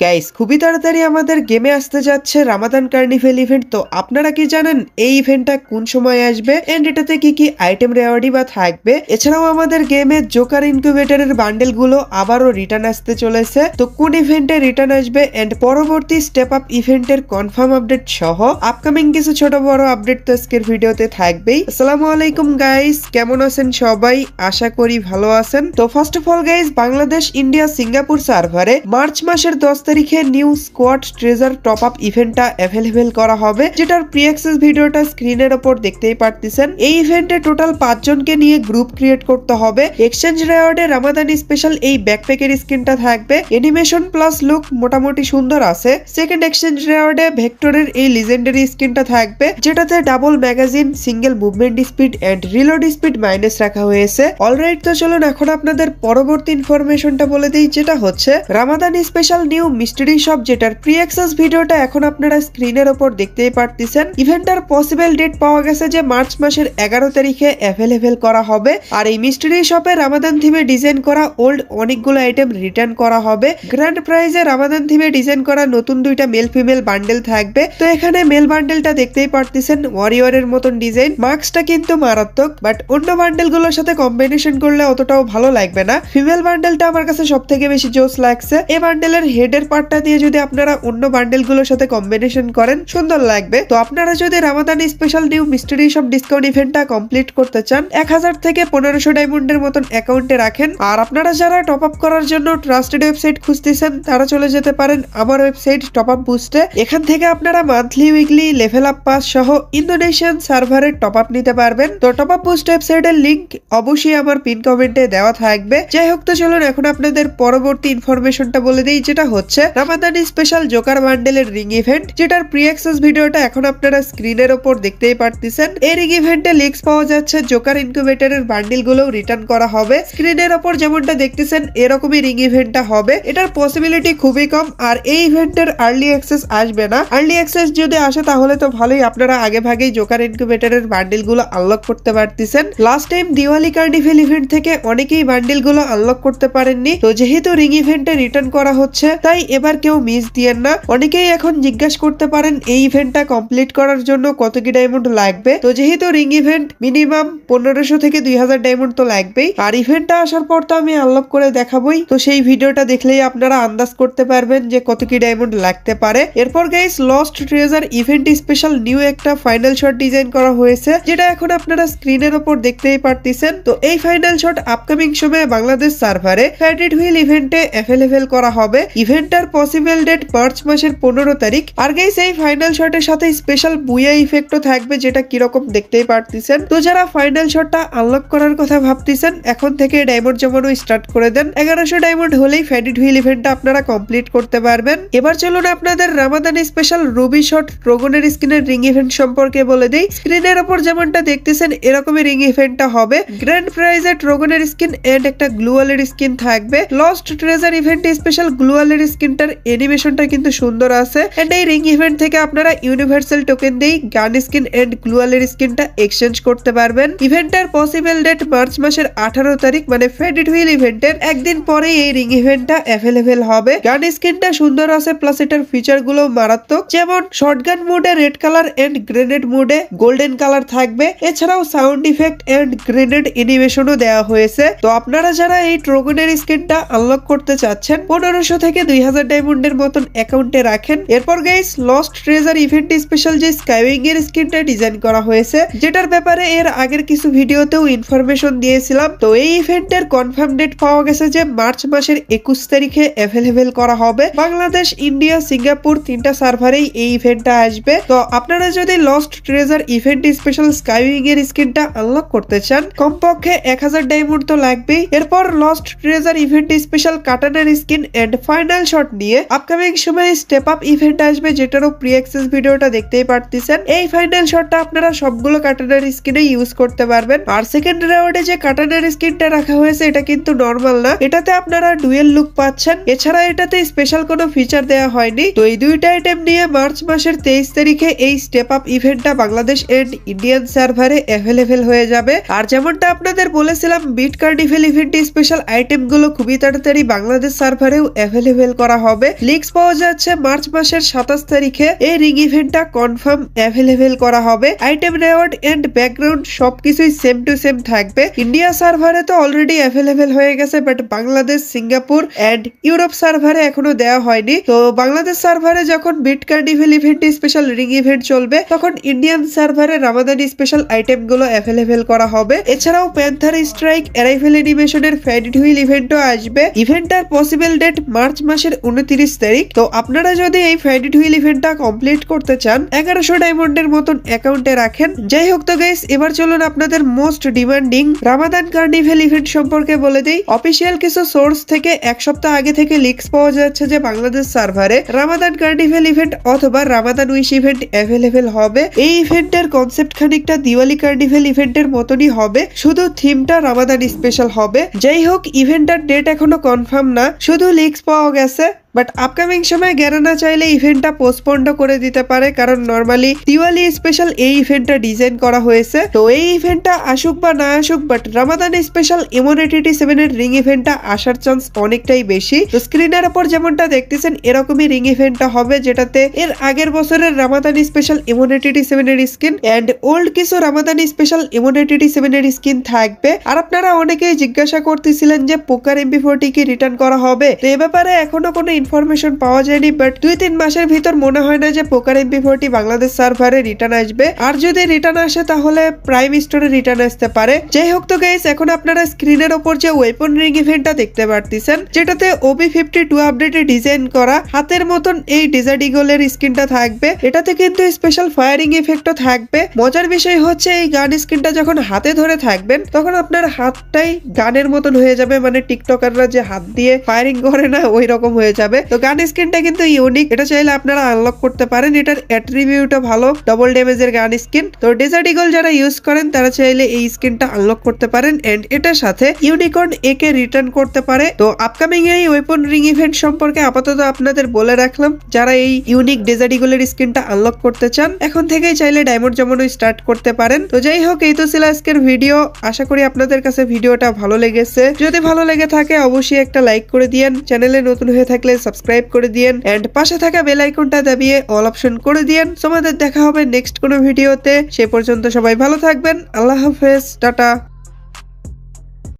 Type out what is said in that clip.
Guys খুবই তাড়াতাড়ি আমাদের গেমে আসতে যাচ্ছে রামাদান কার্নিভেল ইভেন্ট। তো আপনারা কি জানেন এই ইভেন্টটা কোন সময় আসবে এন্ড এটাতে কি কি আইটেম রেওয়ার্ডই বা থাকবে? এছাড়াও আমাদের গেমে জোকার ইনকিউবেটরের বান্ডেল গুলো আবারও রিটার্ন আসতে চলেছে। তো কোন ইভেন্টে রিটার্ন আসবে এন্ড পরবর্তী স্টেপ আপ ইভেন্টের কনফার্ম আপডেট সহ আপকামিং কিছু ছোট বড় আপডেট তো আজকের ভিডিওতে থাকবেই। আসসালামু আলাইকুম গাইস, কেমন আছেন সবাই? আশা করি ভালো আছেন। তো first of all guys, Bangladesh India Singapore সার্ভারে মার্চ মাসের 10 তারিখে new squad treasure top up ইভেন্টটা অ্যাভেলেবেল করা হবে, যেটার প্রি অ্যাক্সেস ভিডিওটা স্ক্রিনের ওপর দেখতেই পারতেছেন। এই ইভেন্টে টোটাল 5 জনকে নিয়ে গ্রুপ ক্রিয়েট করতে হবে। এক্সচেঞ্জ রেওয়ার্ডে রামাদানি স্পেশাল এই ব্যাকপ্যাকের স্কিনটা থাকবে। অ্যানিমেশন প্লাস লুক মোটামুটি সুন্দর আছে। সেকেন্ড এক্সচেঞ্জ রেওয়ার্ডে ভেক্টরের এই লিজেন্ডারি স্কিনটা থাকবে, যেটাতে double magazine, single movement speed and reload speed minus রাখা হয়েছে। অলরাইট, তো চলুন এখন আপনাদের পরবর্তী ইনফরমেশনটা বলে দিই, যেটা হচ্ছে রামাদানি স্পেশাল নিউ মিস্ট্রি শপ, যেটার প্রি অ্যাক্সেস ভিডিওটা এখন আপনারা স্ক্রিনের ওপর দেখতেই পারতেছেন। ইভেন্টার পসিবল ডেট পাওয়া গেছে যে মার্চ মাসের 11 তারিখে অ্যাভেলেবেল করা হবে। আর এই মিস্ট্রি শপে রামাদান থিমে ডিজাইন করা ওল্ড অনেকগুলো আইটেম রিটার্ন করা হবে। গ্র্যান্ড প্রাইজে রামাদান থিমে ডিজাইন করা নতুন দুইটা মেল ফিমেল বান্ডেল থাকবে। তো এখানে মেল বান্ডেলটা দেখতেই পারতেছেন ওয়ারিয়রের মতন ডিজাইন। মার্কসটা কিন্তু মারাত্মক, বাট অন্য বান্ডেল গুলোর সাথে কম্বিনেশন করলে অতটাও ভালো লাগবে না। ফিমেল বান্ডেলটা আমার কাছে সব থেকে বেশি জোস লাগছে। এই বান্ডেলের হেডের পার্টটা দিয়ে যদি আপনারা অন্য বান্ডেল গুলোর সাথে কম্বিনেশন করেন সুন্দর লাগবে। তো আপনারা যদি রামাদানি special new mystery shop discount ইভেন্টটা কমপ্লিট করতে চান, 1000 থেকে 1500 ডায়মন্ডের মতন অ্যাকাউন্টে রাখেন। আর আপনারা যারা টপ আপ করার জন্য ট্রাস্টেড ওয়েবসাইট খুঁজতেছেন, তারা চলে যেতে পারেন আমার ওয়েবসাইট টপ আপ বুস্টে। এখান থেকে আপনারা monthly, weekly, level up pass সহ ইন্দোনেশিয়ান সার্ভারের টপ আপ নিতে পারবেন। তো টপ আপ বুস্ট ওয়েবসাইটের লিংক অবশ্যই আমার পিন কমেন্টে দেওয়া থাকবে। যাই হোক, তো চলুন এখন আপনাদের পরবর্তী ইনফরমেশনটা বলে দিই, যেটা হচ্ছে রামাদানি স্পেশাল জোকার বান্ডেলের রিং ইভেন্ট, যেটার প্রি অ্যাক্সেস ভিডিওটা এখন আপনারা স্ক্রিনের ওপর দেখতেই পারতেছেন। এই রিং ইভেন্টে লিংকস পাওয়া যাচ্ছে। জোকার ইনকিউবেটরের বান্ডেল গুলো রিটার্ন করা হবে। স্ক্রিনের ওপর যেমনটা দেখতেছেন এরকমই রিং ইভেন্টটা হবে। এটার পসিবিলিটি খুবই কম। আর এই ইভেন্টের আর্লি অ্যাক্সেস আসবে না। আর্লি অ্যাক্সেস যদি আসে তাহলে তো ভালোই, আপনারা আগে ভাগেই জোকার ইনকিউবেটরের বান্ডেল গুলো আনলক করতে পারতেছেন। Last time Diwali carnival event থেকে অনেকেই বান্ডেল গুলো আনলক করতে পারেননি। তো যেহেতু রিং ইভেন্টে রিটার্ন করা হচ্ছে, তাই এবার কেউ মিস দিয়েন না। অনেকেই এখন জিজ্ঞাসা করতে পারেন এই ইভেন্টটা কমপ্লিট করার জন্য কত কি ডায়মন্ড লাগবে। তো যেহেতু রিং ইভেন্ট মিনিমাম 1500 থেকে 2000 ডায়মন্ড তো লাগবেই। আর ইভেন্টটা আসার পর তো আমি আনলক করে দেখাবোই। তো সেই ভিডিওটা দেখলেই আপনারা আন্দাজ করতে পারবেন যে কত কি ডায়মন্ড লাগতে পারে। এরপর guys, lost treasure event special new একটা ফাইনাল শট ডিজাইন করা হয়েছে, যেটা এখন আপনারা স্ক্রিনের ওপর দেখতেই পারতেছেন। তো এই ফাইনাল শট আপকামিং সময়ে বাংলাদেশ সার্ভারে ফ্যাটেড হুইল ইভেন্টে অ্যাভেলেবেল করা হবে। ইভেন্টটার পসিবল ডেট মার্চ মাসের 15 তারিখ। আর গাইস, এই ফাইনাল শটের সাথে স্পেশাল বুয়া ইফেক্টও থাকবে, যেটা কিরকম দেখতেই পারতেছেন। তো যারা ফাইনাল শটটা আনলক করার কথা ভাবতেছেন, এখন থেকে ডায়মন্ড জমানো স্টার্ট করে দেন। 1100 ডায়মন্ড হলেই ফ্যাটেড হুইল ইভেন্টটা আপনারা কমপ্লিট করতে পারবেন। এবার চলুন আপনাদের রামাদানি স্পেশাল রুবি শট ড্রাগনের স্কিনের রিং ইভেন্ট সম্পর্কে বলে দেই। স্ক্রিনের ওপর যেমনটা দেখতেছেন এরকমই রিং ইভেন্টটা হবে। গ্র্যান্ড প্রাইজে ড্রাগনের স্কিন এন্ড একটা গ্লুয়ালের স্কিন থাকবে। লস্ট ট্রেজার ইভেন্টে স্পেশাল গ্লুয়ালের স্কিনটার অ্যানিমেশনটা কিন্তু সুন্দর আছে। এন্ড এই রিং ইভেন্ট থেকে আপনারা ইউনিভার্সাল টোকেন দিয়ে গান স্কিন এন্ড গ্লুয়ালের স্কিনটা এক্সচেঞ্জ করতে পারবেন। ইভেন্টের পসিবল ডেট মার্চ মাসের 18 তারিখ, মানে ফ্যাটেড হুইল ইভেন্টের একদিন পরে এই রিং ইভেন্টটা অ্যাভেলেবেল হবে। গান স্কিনটা সুন্দর আছে, প্লাস এটার ফিচার গুলো মারাত্মক। যেমন শটগান মোডে রেড কালার এন্ড গ্রেনেড মোডে গোল্ডেন কালার থাকবে। এছাড়াও সাউন্ড ইফেক্ট এন্ড গ্রেনেড অ্যানিমেশনও দেওয়া হয়েছে। তো আপনারা যারা এই ড্রাগনের স্কিনটা আনলক করতে চাচ্ছেন, 1500 থেকে 2000 ডায়মন্ডের মতন অ্যাকাউন্টে রাখেন। এরপর guys, lost treasure event special যে স্কাইউইং এর স্কিনটা ডিজাইন করা হয়েছে, যেটার ব্যাপারে এর আগের কিছু ভিডিওতেও ইনফরমেশন দিয়েছিলাম। তো এই ইভেন্টের কনফার্ম ডেট পাওয়া গেছে যে মার্চ মাসের 21 তারিখে অ্যাভেলেবেল করা হবে। বাংলাদেশ, ইন্ডিয়া, সিঙ্গাপুর তিনটা সার্ভারেই এই ইভেন্টটা আসবে। তো আপনারা যদি lost treasure event special skywing এর স্কিনটা আনলক করতে চান, কমপক্ষে 1000 ডায়মন্ড তো লাগবেই। এরপর লস্ট ট্রেজার ইভেন্ট স্পেশাল কাটানার স্কিন এন্ড ফাইনাল শট নিয়ে আপকামিং সময়ে স্টেপ আপ ইভেন্ট আসবে, যেটারও প্রি অ্যাক্সেস ভিডিওটা দেখতেই পারতেছেন। এই ফাইনাল শটটা আপনারা সবগুলো কাটানার স্কিনে ইউজ করতে পারবেন। আর সেকেন্ড রাউন্ডে যে কাটানার স্কিনটা রাখা হয়েছে, এটা কিন্তু নরমাল না, এটাতে আপনারা ডুয়েল লুক পাচ্ছেন। এছাড়া এটাতে স্পেশাল কোনো ফিচার দেওয়া হয়নি। তো এই দুইটা আইটেম নিয়ে মার্চ মাসের 23 তারিখে এই স্টেপ আপ ইভেন্টটা বাংলাদেশ এন্ড ইন্ডিয়ান সার্ভারে অ্যাভেলেবেল হয়ে যাবে। আর যেমনটা আপনাদের বলেছিলাম, beat carnival event special item গুলো খুবই তাড়াতাড়ি বাংলাদেশ সার্ভারেও অ্যাভেলেবেল করা করা হবে। লিক্স পাওয়া যাচ্ছে মার্চ মাসের 27 তারিখে এই রিং ইভেন্টটা কনফার্ম অ্যাভেলেবেল করা হবে। আইটেম রেওয়ার্ড এন্ড ব্যাকগ্রাউন্ড সবকিছুই সেম টু সেম থাকবে। ইন্ডিয়া সার্ভারে তো অলরেডি অ্যাভেলেবেল হয়ে গেছে, but Bangladesh, Singapore and Europe সার্ভারে এখনো দেওয়া হয়নি। তো বাংলাদেশ সার্ভারে যখন beat carnival event special ring event চলবে, তখন ইন্ডিয়ান সার্ভারে রামাদানি স্পেশাল আইটেম গুলো অ্যাভেলেবেল করা হবে। এছাড়াও প্যান্থার স্ট্রাইক অ্যারাইভেল অ্যানিমেশনের ফ্যান্ড হুইল ইভেন্টও আসবে। ইভেন্টটার পসিবল ডেট মার্চ মাসের 29 তারিখ। তো আপনারা যদি এই ফ্যান্ড হুইল ইভেন্টটা কমপ্লিট করতে চান, 1100 ডায়মন্ডের মতন অ্যাকাউন্টে রাখেন। যাই হোক তো গাইস, এবার চলুন আপনাদের most demanding Ramadan carnival event সম্পর্কে বলে দেই। অফিসিয়াল কিছু সোর্স থেকে এক সপ্তাহ আগে থেকে লিক্স পাওয়া যাচ্ছে যে বাংলাদেশ সার্ভারে রামাদান কার্নিভেল ইভেন্ট অথবা রামাদান উইশ ইভেন্ট অ্যাভেলেবেল হবে। এই ইভেন্টের কনসেপ্ট খানিকটা দিওয়ালি কার্নিভেল ইভেন্টের মতনই হবে, শুধু থিমটা রামাদান স্পেশাল হবে। যাই হোক, ইভেন্টটার ডেট এখনো কনফার্ম না, শুধু লিক্স পাওয়া গেছে। বাট আপকামিং সময় গ্যারানা চাইলে ইভেন্টটা পোস্টপন্ড করে দিতে পারে, কারণ নরমালি দিওয়ালি স্পেশাল এই ইভেন্টটা ডিজাইন করা হয়েছে। তো এই ইভেন্টটা আসুক বা না আসুক, বাট রামাদান স্পেশাল ইমিউনিটি 7 এর রিং ইভেন্টটা আসার চান্স অনেকটাই বেশি। তো স্ক্রিনের উপর যেমনটা দেখতেছেন এরকমই রিং ইভেন্টটা হবে, যেটাতে এর আগের বছরের রামাদান স্পেশাল ইমিউনিটি 7 এর স্কিন এন্ড ওল্ড কিছু রামাদান স্পেশাল ইমিউনিটি 7 এর স্কিন থাকবে। আর আপনারা অনেকেই জিজ্ঞাসা করতেছিলেন যে পোকার MP40 কি রিটার্ন করা হবে। তো এ ব্যাপারে এখনো কোনো ইনফরমেশন পাওয়া যায়নি, বাট 2-3 মাসের ভিতর মনে হয় না যে পোকার MP40 বাংলাদেশ সার্ভারে রিটার্ন আসবে। আর যদি রিটার্ন আসে তাহলে প্রাইম স্টোরে রিটার্ন আসতে পারে। যাই হোক তো গাইস, এখন আপনারা স্ক্রিনের ওপর যে ওয়েপন রিং ইভেন্টটা দেখতে পারতেছেন, যেটাতে OB52 আপডেটে ডিজাইন করা হাতের মতন এই ডেজার্ট ইগলের স্কিনটা থাকবে। এটাতে কিন্তু স্পেশাল ফায়ারিং ইফেক্টও থাকবে। মজার বিষয় হচ্ছে এই গান স্কিনটা যখন হাতে ধরে থাকবেন, তখন আপনার হাতটাই গানের মতন হয়ে যাবে, মানে টিকটকাররা যে হাত দিয়ে ফায়ারিং করে না, ওই রকম হয়ে যাবে। তো গান স্কিনটা কিন্তু ইউনিক, এটা চাইলে আপনারা আনলক করতে পারেন। এটার অ্যাট্রিবিউটও ভালো, ডবল ড্যামেজের গান স্কিন। তো ডেজার্ট ইগল যারা ইউজ করেন তারা চাইলে এই স্কিনটা আনলক করতে পারেন এন্ড এটার সাথে ইউনিকর্ন একে রিটার্ন করতে পারে। তো আপকামিং এই ওয়েপন রিং ইভেন্ট সম্পর্কে আপাতত আপনাদের বলে রাখলাম। যারা এই ইউনিক ডেজার্ট ইগলের স্কিনটা আনলক করতে চান, এখন থেকেই চাইলে ডায়মন্ড জমানো স্টার্ট করতে পারেন। তো যাই হোক, এই তো ছিল আজকের ভিডিও। আশা করি আপনাদের কাছে ভিডিওটা ভালো লেগেছে। যদি ভালো লেগে থাকে অবশ্যই একটা লাইক করে দিয়েন, চ্যানেলে নতুন হয়ে থাকলে সাবস্ক্রাইব করে দিয়েন এন্ড পাশে থাকা বেল আইকনটা দাবিয়ে অল অপশন করে দিয়েন। তোমাদের দেখা হবে নেক্সট কোনো ভিডিওতে। সে পর্যন্ত সবাই ভালো থাকবেন। আল্লাহ হাফেজ, টাটা।